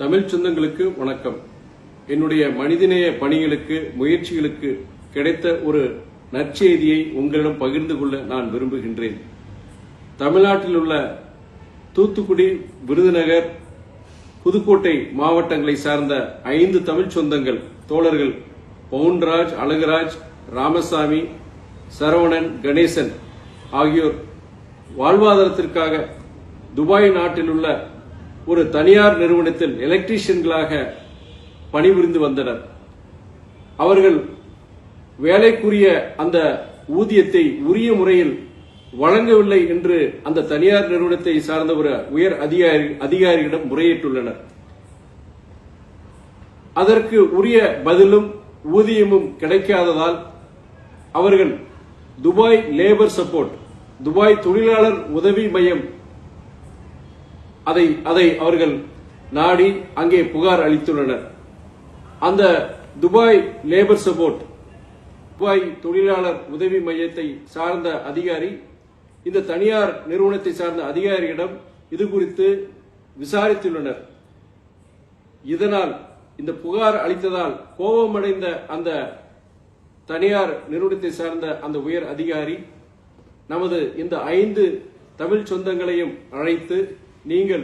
தமிழ் சொந்தங்களுக்கு வணக்கம். என்னுடைய மனிதநேய பணிகளுக்கு முயற்சிகளுக்கு கிடைத்த ஒரு நற்செய்தியை உங்களிடம் பகிர்ந்து கொள்ள நான் விரும்புகின்றேன். தமிழ்நாட்டில் உள்ள தூத்துக்குடி, விருதுநகர், புதுக்கோட்டை மாவட்டங்களை சார்ந்த 5 தமிழ் சொந்தங்கள் தோழர்கள் பவுன்ராஜ், அழகுராஜ், ராமசாமி, சரவணன், கணேசன் ஆகியோர் வாழ்வாதாரத்திற்காக துபாய் நாட்டில் உள்ள ஒரு தனியார் நிறுவனத்தில் எலக்ட்ரீஷியன்களாக பணிபுரிந்து வந்தனர். அவர்கள் வேலைக்குரிய அந்த ஊதியத்தை உரிய முறையில் வழங்கவில்லை என்று அந்த தனியார் நிறுவனத்தை சார்ந்த ஒரு உயர் அதிகாரியிடம் முறையிட்டுள்ளனர். அதற்கு உரிய பதிலும் ஊதியமும் கிடைக்காததால் அவர்கள் துபாய் லேபர் சப்போர்ட், துபாய் தொழிலாளர் உதவி மையம் அதை அவர்கள் நாடி அங்கே புகார் அளித்துள்ளனர். அந்த துபாய் லேபர் சப்போர்ட், துபாய் தொழிலாளர் உதவி மையத்தை சார்ந்த அதிகாரி இந்த தனியார் நிறுவனத்தை சார்ந்த அதிகாரியிடம் இது குறித்து விசாரித்துள்ளனர். இதனால் இந்த புகார் அளித்ததால் கோபமடைந்த அந்த தனியார் நிறுவனத்தை சார்ந்த அந்த உயர் அதிகாரி நமது இந்த 5 தமிழ் சொந்தங்களையும் அழைத்து, நீங்கள்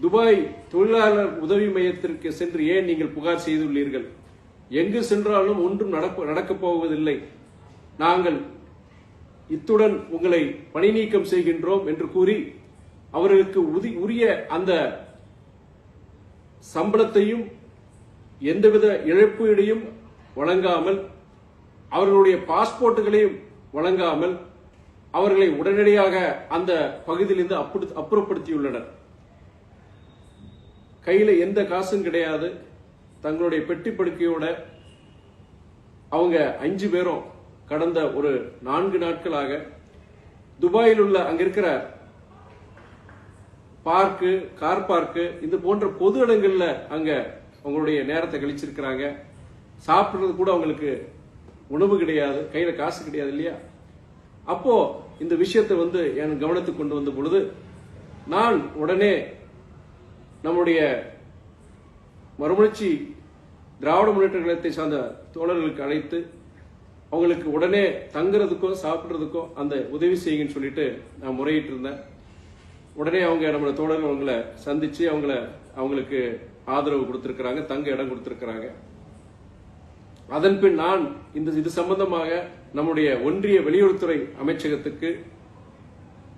துபாய் தொழிலாளர் உதவி மையத்திற்கு சென்று ஏன் நீங்கள் புகார் செய்துள்ளீர்கள்? எங்கு சென்றாலும் ஒன்றும் நடக்கப் போவதில்லை. நாங்கள் இத்துடன் உங்களை பணி நீக்கம் செய்கின்றோம் என்று கூறி அவர்களுக்கு உரிய அந்த சம்பளத்தையும் எந்தவித இழப்பீடையும் வழங்காமல், அவர்களுடைய பாஸ்போர்ட்டுகளையும் வழங்காமல் அவர்களை உடனடியாக அந்த பகுதியிலிருந்து அப்புறப்படுத்தியுள்ளனர். கையில எந்த காசும் கிடையாது. தங்களுடைய பெட்டி படுக்கையோட அவங்க 5 பேரும் கடந்த ஒரு 4 நாட்களாக துபாயில் உள்ள அங்க இருக்கிற பார்க்கு, கார் பார்க்கு, இது போன்ற பொது இடங்கள்ல அங்க அவங்களுடைய நேரத்தை கழிச்சிருக்கிறாங்க. சாப்பிடுறது கூட அவங்களுக்கு உணவு கிடையாது, கையில காசு கிடையாது இல்லையா? அப்போ இந்த விஷயத்தை என் கவனத்துக்கு கொண்டு வந்த பொழுது நான் உடனே நம்முடைய மறுமலர்ச்சி திராவிட முன்னேற்ற கழகத்தை சார்ந்த தோழர்களுக்கு அழைத்து அவங்களுக்கு உடனே தங்குறதுக்கோ சாப்பிடுறதுக்கோ அந்த உதவி செய்யுங்கன்னு சொல்லிட்டு நான் முறையிட்டு இருந்தேன். உடனே அவங்க நம்மளோட தோழர்கள் அவங்கள சந்திச்சு அவங்களுக்கு ஆதரவு கொடுத்திருக்கிறாங்க, தங்க இடம் கொடுத்திருக்கிறாங்க. அதன் பின் நான் இது சம்பந்தமாக நம்முடைய ஒன்றிய வெளியுறவுத்துறை அமைச்சகத்துக்கு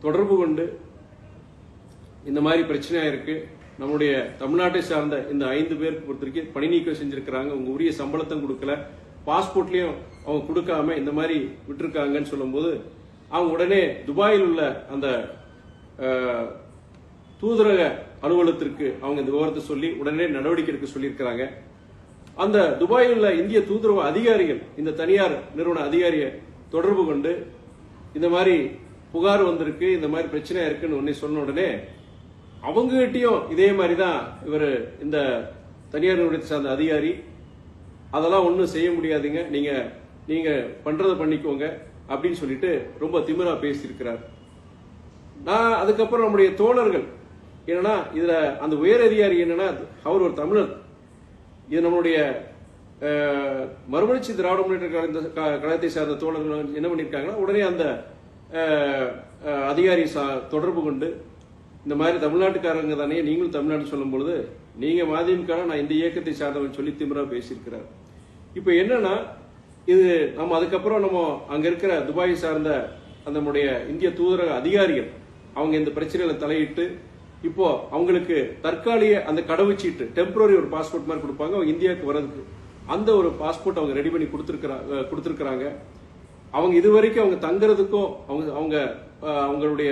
தொடர்பு கொண்டு இந்த மாதிரி பிரச்சனையா இருக்கு, நம்முடைய தமிழ்நாட்டை சார்ந்த இந்த 5 பேருக்கு பொறுத்திருக்கு பணி நீக்கம் செஞ்சிருக்கிறாங்க, உங்க உரிய சம்பளத்தை கொடுக்கல, பாஸ்போர்ட்லயும் அவங்க கொடுக்காம இந்த மாதிரி விட்டுருக்காங்கன்னு சொல்லும் போது அவங்க உடனே துபாயில் உள்ள அந்த தூதரக அலுவலகத்திற்கு அவங்க இந்த விவரத்தை சொல்லி உடனே நடவடிக்கை எடுக்க சொல்லியிருக்கிறாங்க. அந்த துபாயில் உள்ள இந்திய தூதரக அதிகாரிகள் இந்த தனியார் நிறுவன அதிகாரியை தொடர்பு கொண்டு இந்த மாதிரி புகார் வந்திருக்கு, இந்த மாதிரி பிரச்சனை இருக்குன்னு சொன்ன உடனே அவங்ககிட்டயும் இதே மாதிரிதான் இவர் இந்த தனியார் நிறுவனத்தை சார்ந்த அதிகாரி, அதெல்லாம் ஒன்றும் செய்ய முடியாதுங்க, நீங்க பண்றதை பண்ணிக்கோங்க அப்படின்னு சொல்லிட்டு ரொம்ப திமிரா பேசியிருக்கிறார். நான் அதுக்கப்புறம் நம்முடைய தோழர்கள் என்னன்னா, இதுல அந்த உயர் அதிகாரி என்னன்னா அவர் ஒரு தமிழர். இது நம்மளுடைய மறுமலர்ச்சி திராவிட முன்னேற்ற கழகத்தை சார்ந்த தோழர்கள் என்ன பண்ணிருக்காங்கன்னா, உடனே அந்த அதிகாரி தொடர்பு கொண்டு இந்த மாதிரி தமிழ்நாட்டுக்காரங்க தானே, நீங்களும் தமிழ்நாடு சொல்லும் பொழுது நீங்க மதிமுக, நான் இந்த இயக்கத்தை சார்ந்தவன் சொல்லி திமிரா பேசியிருக்கிறார். இப்ப என்னன்னா, இது நம்ம அதுக்கப்புறம் நம்ம அங்க இருக்கிற துபாயை சார்ந்த நம்முடைய இந்திய தூதரக அதிகாரிகள் அவங்க இந்த பிரச்சனைகளை தலையிட்டு இப்போ அவங்களுக்கு தற்காலிக அந்த கடவுச்சீட்டு, டெம்பரரி ஒரு பாஸ்போர்ட் மாதிரி கொடுப்பாங்க அவங்க இந்தியாவுக்கு வர்றதுக்கு, அந்த ஒரு பாஸ்போர்ட் அவங்க ரெடி பண்ணி கொடுத்திருக்கிறாங்க. அவங்க இதுவரைக்கும் அவங்க தங்குறதுக்கும் அவங்களுடைய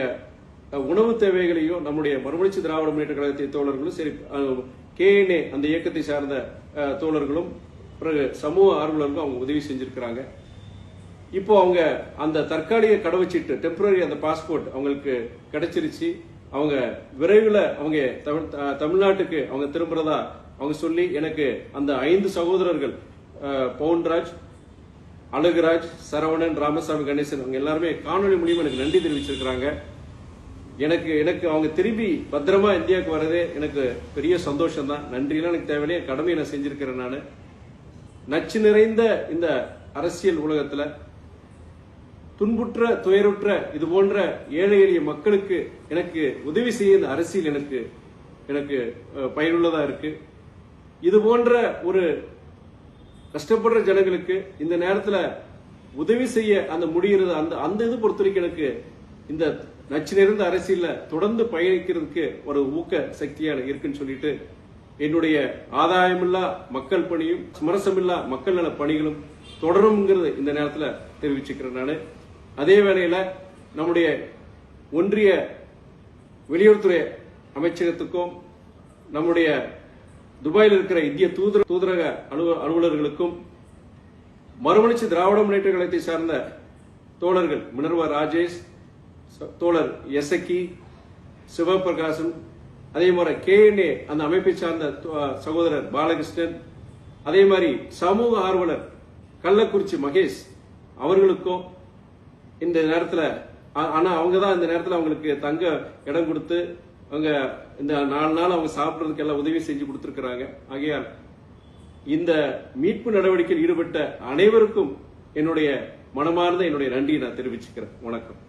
உணவு தேவைகளையும் நம்முடைய மறுமலர்ச்சி திராவிட முன்னேற்ற கழகத்தை தோழர்களும் சரி, KNA அந்த இயக்கத்தை சார்ந்த தோழர்களும் பிறகு சமூக ஆர்வலர்களும் அவங்க உதவி செஞ்சிருக்கிறாங்க. இப்போ அவங்க அந்த தற்காலிக கடவுச்சீட்டு, டெம்பரரி அந்த பாஸ்போர்ட் அவங்களுக்கு கிடைச்சிருச்சு. அவங்க விரைவில் அவங்க தமிழ்நாட்டுக்கு அவங்க திரும்புறதா அவங்க சொல்லி எனக்கு அந்த 5 சகோதரர்கள் பவுன்ராஜ், அழகுராஜ், சரவணன், ராமசாமி, கணேசன் அவங்க எல்லாருமே காணொலி மூலியமா எனக்கு நன்றி தெரிவிச்சிருக்கிறாங்க. எனக்கு எனக்கு அவங்க திரும்பி பத்திரமா இந்தியாவுக்கு வரதே எனக்கு பெரிய சந்தோஷம் தான். நன்றியெல்லாம் எனக்கு தேவையில்லையே, கடமையை நான் செஞ்சிருக்கிறேன். நான் நச்சு நிறைந்த இந்த அரசியல் உலகத்துல துன்புற்ற துயருற்ற இது போன்ற ஏழை எளிய மக்களுக்கு எனக்கு உதவி செய்ய இந்த அரசியல் எனக்கு எனக்கு பயனுள்ளதா இருக்கு. இது போன்ற ஒரு கஷ்டப்படுற ஜனங்களுக்கு இந்த நேரத்துல உதவி செய்ய அந்த முடிகிறது. அந்த இது பொறுத்த வரைக்கும் எனக்கு இந்த நச்சு நிறைந்த அரசியல்ல தொடர்ந்து பயணிக்கிறதுக்கு ஒரு ஊக்க சக்தியா இருக்குன்னு சொல்லிட்டு என்னுடைய ஆதாயமில்லா மக்கள் பணியும் சமரசமில்லா மக்கள் நல பணிகளும் தொடரும்ங்கிறது இந்த நேரத்தில் தெரிவிச்சுக்கிறேன். நான் அதே வேளையில நம்முடைய ஒன்றிய வெளியுறவுத்துறை அமைச்சகத்துக்கும் நம்முடைய துபாயில் இருக்கிற இந்திய தூதரக அலுவலர்களுக்கும் மறுமலர்ச்சி திராவிட முன்னேற்ற கழகத்தை சார்ந்த தோழர்கள் மினர்வா ராஜேஷ், தோழர் எசக்கி, சிவபிரகாசன், அதே மாதிரி KNA அந்த அமைப்பை சார்ந்த சகோதரர் பாலகிருஷ்ணன், அதே மாதிரி சமூக ஆர்வலர் கள்ளக்குறிச்சி மகேஷ் அவர்களுக்கும் இந்த நேரத்தில் ஆனா அவங்க தான் இந்த நேரத்தில் அவங்களுக்கு தங்க இடம் கொடுத்து அவங்க இந்த 4 நாள் அவங்க சாப்பிட்றதுக்கு எல்லாம் உதவி செஞ்சு கொடுத்துருக்கிறாங்க. ஆகையால் இந்த மீட்பு நடவடிக்கையில் ஈடுபட்ட அனைவருக்கும் என்னுடைய மனமார்ந்த என்னுடைய நன்றியை நான் தெரிவிச்சுக்கிறேன். வணக்கம்.